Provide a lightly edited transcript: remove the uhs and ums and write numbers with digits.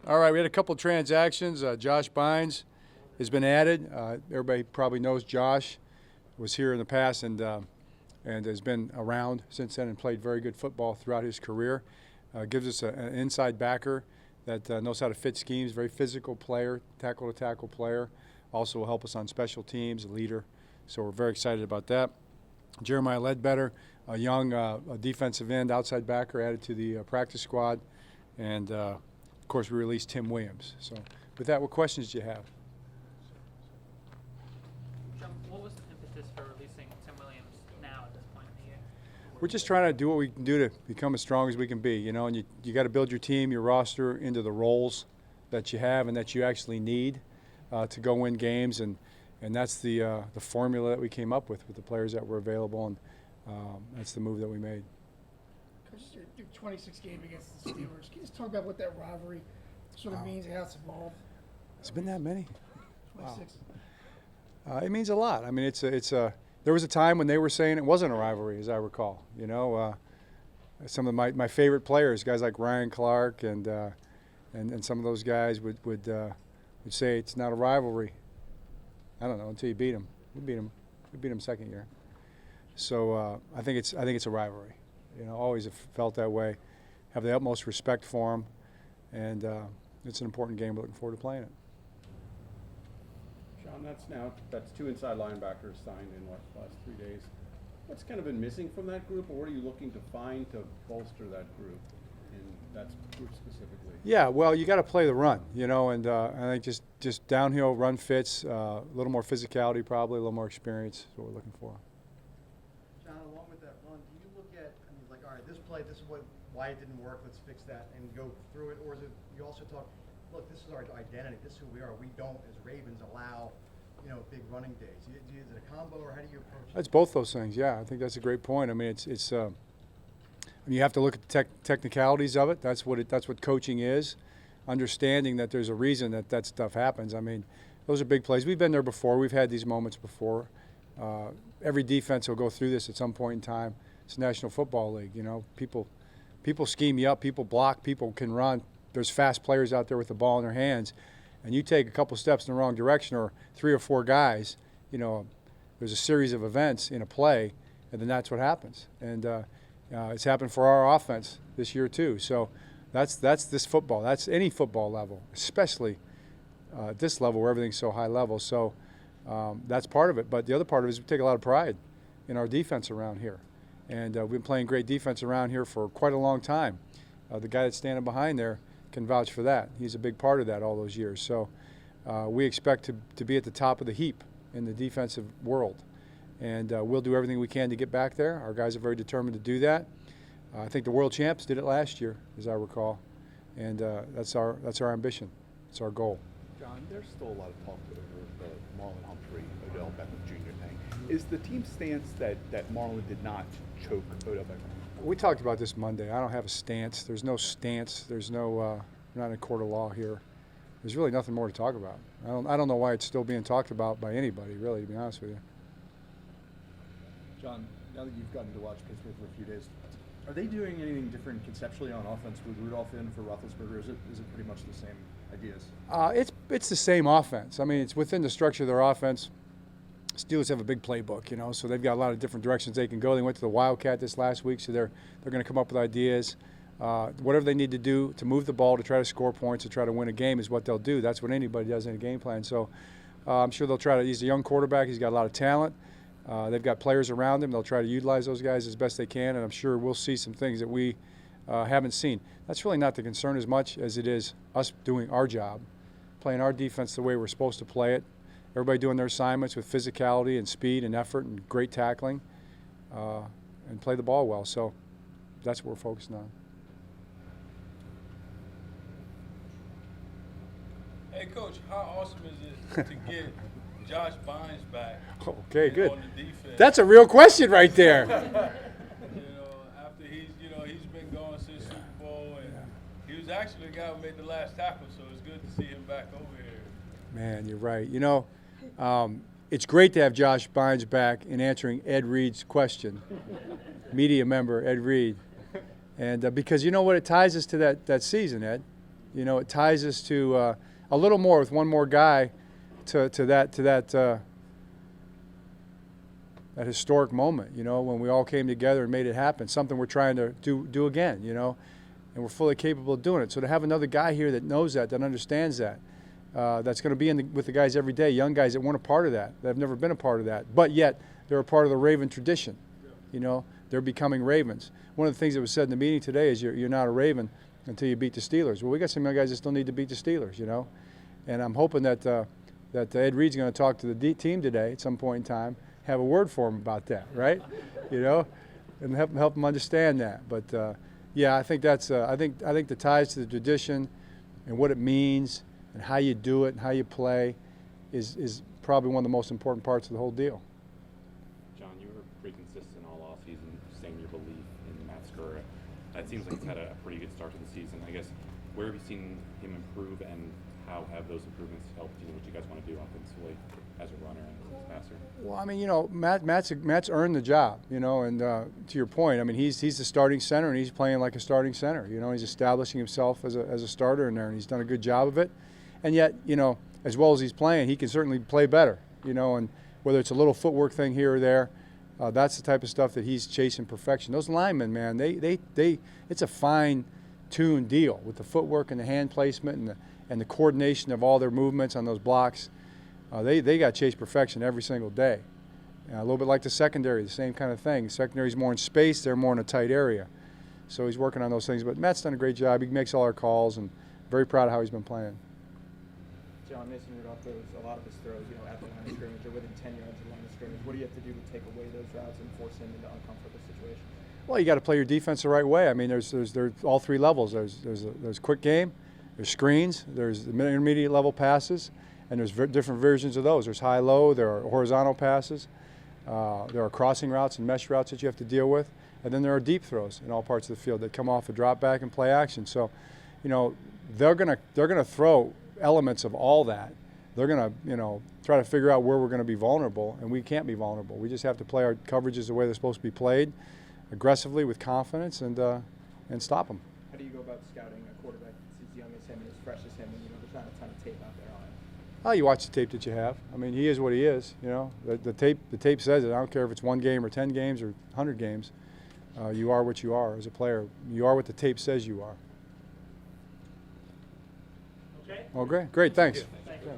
All right, we had a couple transactions. Josh Bynes has been added. Everybody probably knows Josh was here in the past and has been around since then and played very good football throughout his career. Gives us an inside backer that knows how to fit schemes, very physical player, tackle-to-tackle player. Also will help us on special teams, a leader. So we're very excited about that. Jeremiah Ledbetter, a young defensive end, outside backer, added to the practice squad. And, of course, we released Tim Williams. So with that, what questions do you have? John, what was the impetus for releasing Tim Williams now at this point in the year? We're just trying to do what we can do to become as strong as we can be, you know, and you got to build your team, your roster into the roles that you have and that you actually need to go win games, and that's the formula that we came up with the players that were available, and that's the move that we made. Coach, your 26 game against the Steelers. Can you just talk about what that rivalry sort of means and how it's evolved? It's been that many. 26. Wow. It means a lot. I mean, there was a time when they were saying it wasn't a rivalry, as I recall. You know, some of my favorite players, guys like Ryan Clark and some of those guys would say it's not a rivalry. I don't know until you beat them. We beat them second year. So I think it's a rivalry. You know, always have felt that way. Have the utmost respect for them, and it's an important game. We're looking forward to playing it. John, that's two inside linebackers signed in the last 3 days. What's kind of been missing from that group, or what are you looking to find to bolster that group, and that group specifically? Yeah, well, you got to play the run, you know, and I think just downhill run fits, a little more physicality, probably a little more experience is what we're looking for. John, along with that run, do you look at, like, all right, this play, this is why it didn't work, let's fix that, and go through it, or is it you also talk, look, this is our identity, this is who we are. We don't, as Ravens, allow, big running days. Is it a combo, or how do you approach it? It's both those things. Yeah, I think that's a great point. I mean, it's you have to look at the technicalities of it. That's what coaching is. Understanding that there's a reason that stuff happens. I mean, those are big plays. We've been there before. We've had these moments before. Every defense will go through this at some point in time. It's the National Football League. You know, people scheme you up. People block. People can run. There's fast players out there with the ball in their hands, and you take a couple steps in the wrong direction, or 3 or 4 guys. You know, there's a series of events in a play, and then that's what happens. And it's happened for our offense this year too. So that's this football. That's any football level, especially at this level where everything's so high level. So that's part of it. But the other part of it is we take a lot of pride in our defense around here. And we've been playing great defense around here for quite a long time. The guy that's standing behind there can vouch for that. He's a big part of that all those years. So we expect to be at the top of the heap in the defensive world. And we'll do everything we can to get back there. Our guys are very determined to do that. I think the world champs did it last year, as I recall. And that's our ambition. It's our goal. John, there's still a lot of talk over the Marlon Humphrey, Odell Beckham Jr. thing. Is the team stance that Marlon did not choke Odell Beckham? We talked about this Monday. I don't have a stance. There's no stance. There's no we're not in a court of law here. There's really nothing more to talk about. I don't know why it's still being talked about by anybody, really, to be honest with you. John, now that you've gotten to watch Pittsburgh for a few days, are they doing anything different conceptually on offense with Rudolph in for Roethlisberger? Is it pretty much the same ideas? It's the same offense. I mean, it's within the structure of their offense. Steelers have a big playbook, you know, so they've got a lot of different directions they can go. They went to the Wildcat this last week, so they're going to come up with ideas. Whatever they need to do to move the ball, to try to score points, to try to win a game is what they'll do. That's what anybody does in a game plan. So I'm sure they'll try to. He's a young quarterback. He's got a lot of talent. They've got players around him. They'll try to utilize those guys as best they can, and I'm sure we'll see some things that we haven't seen. That's really not the concern as much as it is us doing our job, playing our defense the way we're supposed to play it. Everybody doing their assignments with physicality and speed and effort and great tackling, and play the ball well. So that's what we're focusing on. Hey, Coach, how awesome is it to get Josh Bynes back? Okay, good. On the defense. That's a real question right there. After he's been gone since Super Bowl, and he was actually the guy who made the last tackle, so it's good to see him back over here. Man, you're right. You know, it's great to have Josh Bynes back in answering Ed Reed's question, media member Ed Reed. And because you know what, it ties us to that season, Ed. You know, it ties us to a little more with one more guy to that historic moment, you know, when we all came together and made it happen, something we're trying to do again, you know, and we're fully capable of doing it. So to have another guy here that knows that understands that, that's going to be with the guys every day, young guys that weren't a part of that have never been a part of that, but yet they're a part of the Raven tradition. You know, they're becoming Ravens. One of the things that was said in the meeting today is you're not a Raven until you beat the Steelers. Well, we got some young guys that still need to beat the Steelers, you know, and I'm hoping that Ed Reed's going to talk to the team today at some point in time, have a word for him about that, right? You know, and help them understand that. But yeah, I think that's I think the ties to the tradition and what it means and how you do it and how you play is probably one of the most important parts of the whole deal. John, you were pretty consistent all offseason saying your belief in Matt Skura. That seems like he's had a pretty good start to the season. I guess, where have you seen him improve, and how have those improvements helped you what you guys want to do offensively as a runner and as a passer? Well, I mean, you know, Matt's earned the job, you know, and to your point, I mean, he's the starting center, and he's playing like a starting center. You know, he's establishing himself as a starter in there, and he's done a good job of it. And yet, you know, as well as he's playing, he can certainly play better, you know, and whether it's a little footwork thing here or there, that's the type of stuff that he's chasing perfection. Those linemen, man, it's a fine-tuned deal with the footwork and the hand placement and the coordination of all their movements on those blocks. They got to chase perfection every single day. A little bit like the secondary, the same kind of thing. Secondary's more in space, they're more in a tight area. So he's working on those things. But Matt's done a great job. He makes all our calls, and very proud of how he's been playing. John, Mason Rudolph throws a lot of his throws, you know, at the line of scrimmage or within 10 yards of the line of scrimmage. What do you have to do to take away those routes and force him into uncomfortable situations? Well, you got to play your defense the right way. I mean, there's all three levels. There's quick game, there's screens, there's the intermediate level passes, and there's different versions of those. There's high-low, there are horizontal passes, there are crossing routes and mesh routes that you have to deal with, and then there are deep throws in all parts of the field that come off a drop back and play action. So, you know, they're gonna throw elements of all that. They're gonna, you know, try to figure out where we're gonna be vulnerable, and we can't be vulnerable. We just have to play our coverages the way they're supposed to be played, aggressively with confidence, and stop them. How do you go about scouting a quarterback that's as young as him and as fresh as him, and you know there's not a ton of tape out there on him? Oh, you watch the tape that you have. I mean, he is what he is. You know, the tape says it. I don't care if it's 1 game or 10 games or 100 games. You are what you are as a player. You are what the tape says you are. Okay? Oh, great. Thanks. Thank you.